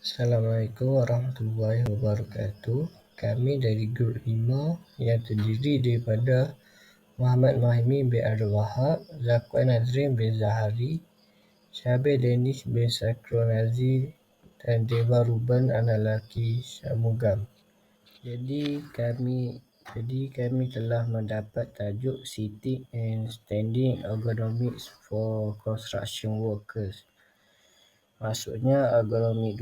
Assalamualaikum warahmatullahi wabarakatuh. Kami dari Grup 5 yang terdiri daripada Muhammad Mahimi bin Abdul Wahab, Zakwan Nazrin bin Zahari, Syabir Danish bin Sakronazi dan Dewa Ruban anak lelaki Syamugam. Jadi kami telah mendapat tajuk Sitting and Standing Ergonomics for Construction Workers. Maksudnya ergonomi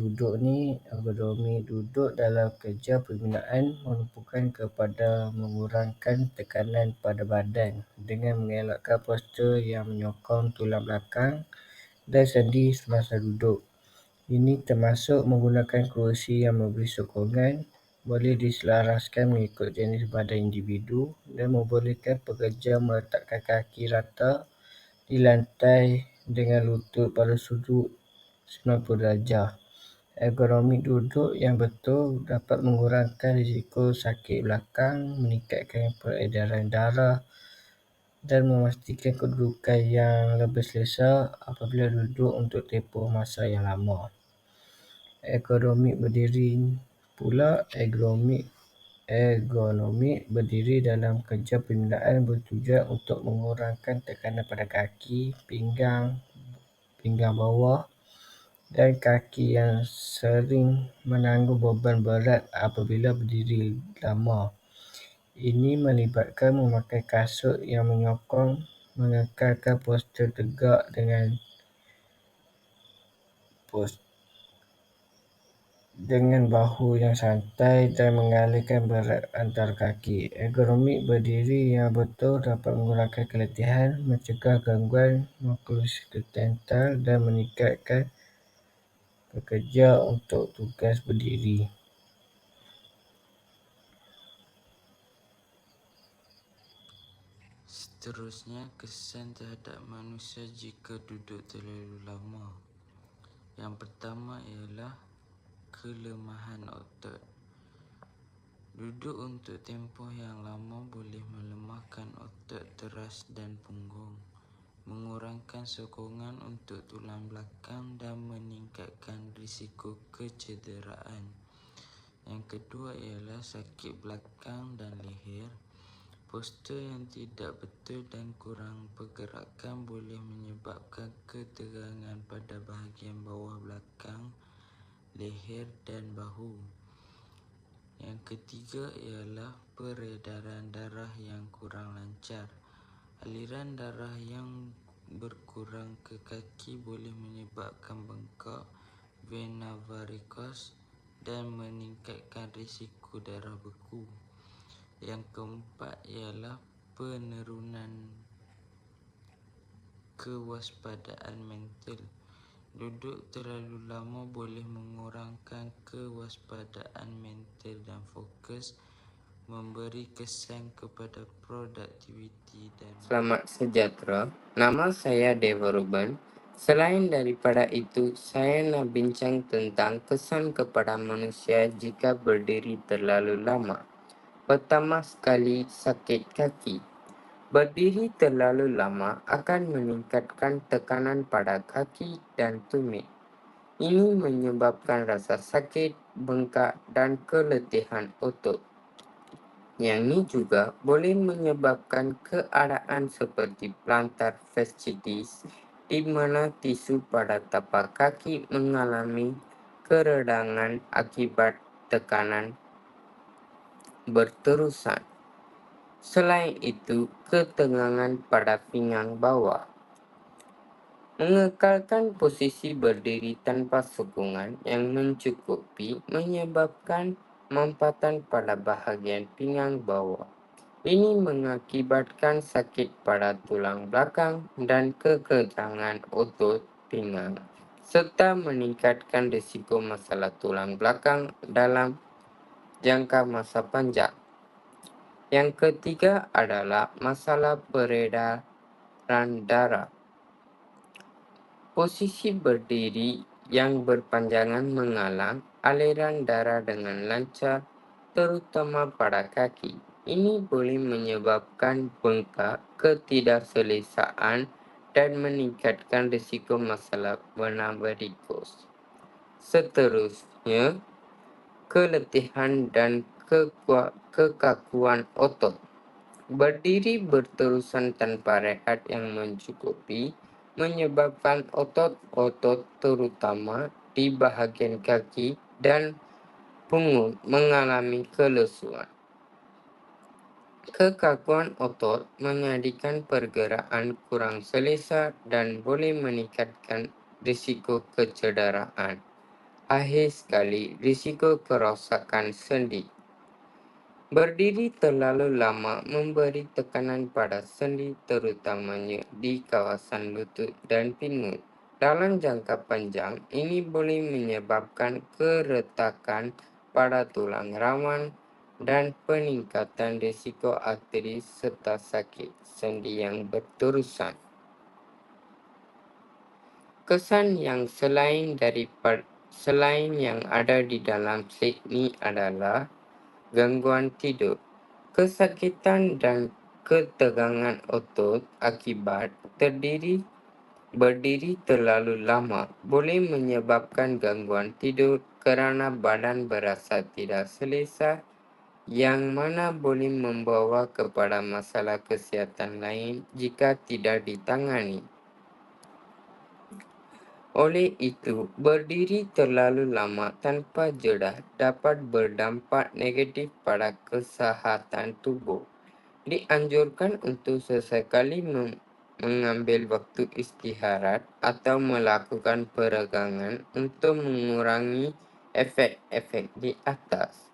duduk dalam kerja pembinaan menumpukan kepada mengurangkan tekanan pada badan dengan mengelakkan postur yang menyokong tulang belakang dan sendi semasa duduk. Ini termasuk menggunakan kerusi yang memberi sokongan, boleh diselaraskan mengikut jenis badan individu dan membolehkan pekerja meletakkan kaki rata di lantai dengan lutut pada sudut 90 darjah. Ergonomi duduk yang betul dapat mengurangkan risiko sakit belakang, meningkatkan peredaran darah dan memastikan kedudukan yang lebih selesa apabila duduk untuk tempoh masa yang lama. Ergonomi berdiri pula, ergonomi berdiri dalam kerja pembinaan bertujuan untuk mengurangkan tekanan pada kaki, pinggang bawah dan kaki yang sering menanggung beban berat apabila berdiri lama. Ini melibatkan memakai kasut yang menyokong, mengekalkan postur tegak dengan bahu yang santai dan mengalihkan berat antara kaki. Ergonomi berdiri yang betul dapat mengurangkan keletihan, mencegah gangguan muskuloskeletal dan meningkatkan pekerja untuk tugas berdiri. Seterusnya, kesan terhadap manusia jika duduk terlalu lama. Yang pertama ialah kelemahan otot. Duduk untuk tempoh yang lama boleh melemahkan otot teras dan punggung, mengurangkan sokongan untuk tulang belakang dan meningkatkan risiko kecederaan. Yang kedua ialah sakit belakang dan leher. Postur yang tidak betul dan kurang pergerakan boleh menyebabkan ketegangan pada bahagian bawah belakang, leher dan bahu. Yang ketiga ialah peredaran darah yang kurang lancar. Aliran darah yang berkurang ke kaki boleh menyebabkan bengkak, vena varicose dan meningkatkan risiko darah beku. Yang keempat ialah penurunan kewaspadaan mental. Duduk terlalu lama boleh mengurangkan kewaspadaan mental dan fokus, memberi kesan kepada produktiviti dan... Selamat sejahtera, nama saya Dewa Ruban. Selain daripada itu, saya nak bincang tentang kesan kepada manusia jika berdiri terlalu lama. Pertama sekali, sakit kaki. Berdiri terlalu lama akan meningkatkan tekanan pada kaki dan tumit. Ini menyebabkan rasa sakit, bengkak dan keletihan otot. Yang ini juga boleh menyebabkan keadaan seperti plantar fasciitis, di mana tisu pada tapak kaki mengalami keredangan akibat tekanan berterusan. Selain itu, ketegangan pada pinggang bawah. Mengekalkan posisi berdiri tanpa sokongan yang mencukupi menyebabkan mampatan pada bahagian pinggang bawah. Ini mengakibatkan sakit pada tulang belakang dan kekejangan otot pinggang, serta meningkatkan risiko masalah tulang belakang dalam jangka masa panjang. Yang ketiga adalah masalah peredaran darah. Posisi berdiri yang berpanjangan menghalang aliran darah dengan lancar, terutama pada kaki. Ini boleh menyebabkan bengkak, ketidakselesaan dan meningkatkan risiko masalah vena varicose. Seterusnya, keletihan dan kekakuan otot. Berdiri berterusan tanpa rehat yang mencukupi menyebabkan otot-otot terutama di bahagian kaki dan punggung mengalami kelesuan. Kekakuan otot menjadikan pergerakan kurang selesa dan boleh meningkatkan risiko kecederaan. Akhir sekali, risiko kerosakan sendi. Berdiri terlalu lama memberi tekanan pada sendi terutamanya di kawasan lutut dan pinggul. Dalam jangka panjang, ini boleh menyebabkan keretakan pada tulang rawan dan peningkatan risiko arteri serta sakit sendi yang berterusan. Kesan yang selain yang ada di dalam slide ini adalah gangguan tidur, kesakitan dan ketegangan otot akibat berdiri terlalu lama boleh menyebabkan gangguan tidur kerana badan berasa tidak selesa yang mana boleh membawa kepada masalah kesihatan lain jika tidak ditangani. Oleh itu, berdiri terlalu lama tanpa jeda dapat berdampak negatif pada kesihatan tubuh. Dianjurkan untuk sesekali mengambil waktu istirahat atau melakukan peregangan untuk mengurangi efek-efek di atas.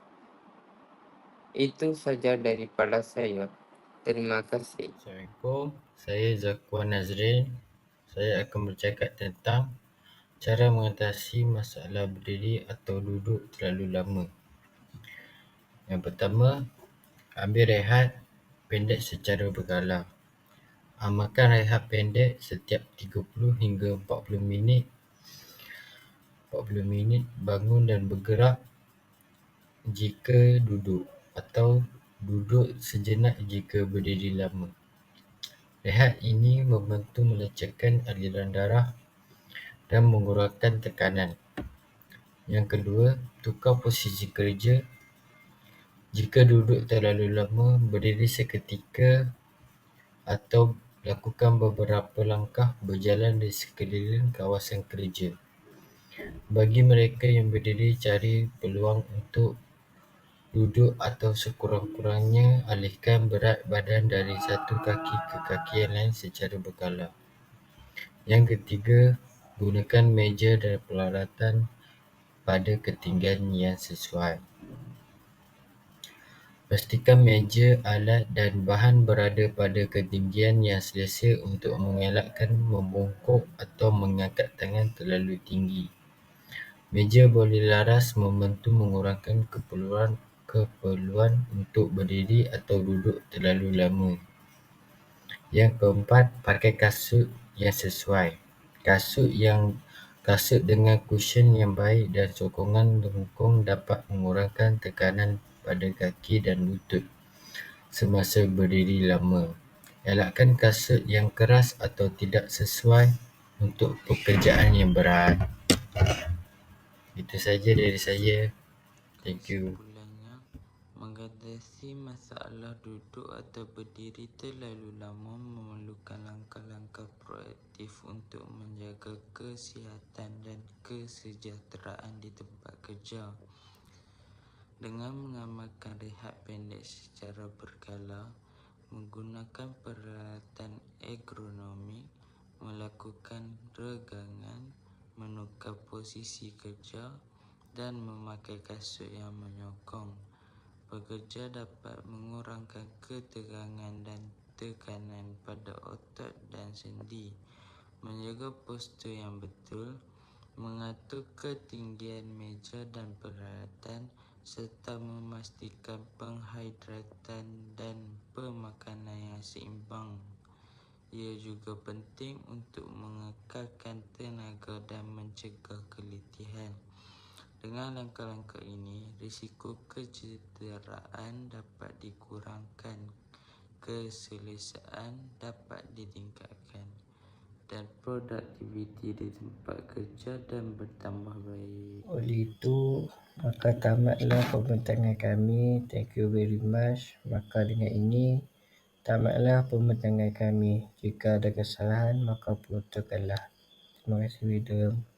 Itu saja daripada saya. Terima kasih. Assalamualaikum, saya Zakwan Nazrin. Saya akan bercakap tentang cara mengatasi masalah berdiri atau duduk terlalu lama. Yang pertama, ambil rehat pendek secara berkala. Amalkan rehat pendek setiap 30 hingga 40 minit. Bangun dan bergerak jika duduk atau duduk sejenak jika berdiri lama. Rehat ini membantu melancarkan aliran darah dan mengurangkan tekanan. Yang kedua, tukar posisi kerja. Jika duduk terlalu lama, berdiri seketika atau lakukan beberapa langkah berjalan di sekeliling kawasan kerja. Bagi mereka yang berdiri, cari peluang untuk duduk atau sekurang-kurangnya alihkan berat badan dari satu kaki ke kaki yang lain secara berkala. Yang ketiga, gunakan meja dan peralatan pada ketinggian yang sesuai. Pastikan meja, alat dan bahan berada pada ketinggian yang selesa untuk mengelakkan membungkuk atau mengangkat tangan terlalu tinggi. Meja boleh laras membantu mengurangkan keperluan untuk berdiri atau duduk terlalu lama. Yang keempat, pakai kasut yang sesuai. Kasut dengan kusion yang baik dan sokongan lengkung dapat mengurangkan tekanan pada kaki dan lutut semasa berdiri lama. Elakkan kasut yang keras atau tidak sesuai untuk pekerjaan yang berat. Itu saja dari saya. Thank you. Kesimpulannya, mengatasi masalah duduk atau berdiri terlalu lama memerlukan langkah-langkah proaktif untuk menjaga kesihatan dan kesejahteraan di tempat kerja. Dengan mengamalkan rehat pendek secara berkala, menggunakan peralatan ergonomik, melakukan regangan, menukar posisi kerja dan memakai kasut yang menyokong, pekerja dapat mengurangkan ketegangan dan tekanan pada otot dan sendi, menjaga postur yang betul, mengatur ketinggian meja dan peralatan, serta memastikan penghidratan dan pemakanan yang seimbang. Ia juga penting untuk mengekalkan tenaga dan mencegah keletihan. Dengan langkah-langkah ini, risiko kecederaan dapat dikurangkan, keselesaan dapat ditingkatkan. dan produktiviti di tempat kerja dan bertambah baik. Oleh itu, maka tamatlah pembintangan kami. Thank you very much. Maka dengan ini, tamatlah pembintangan kami. Jika ada kesalahan, maka peruntukkanlah. Terima kasih, Widom.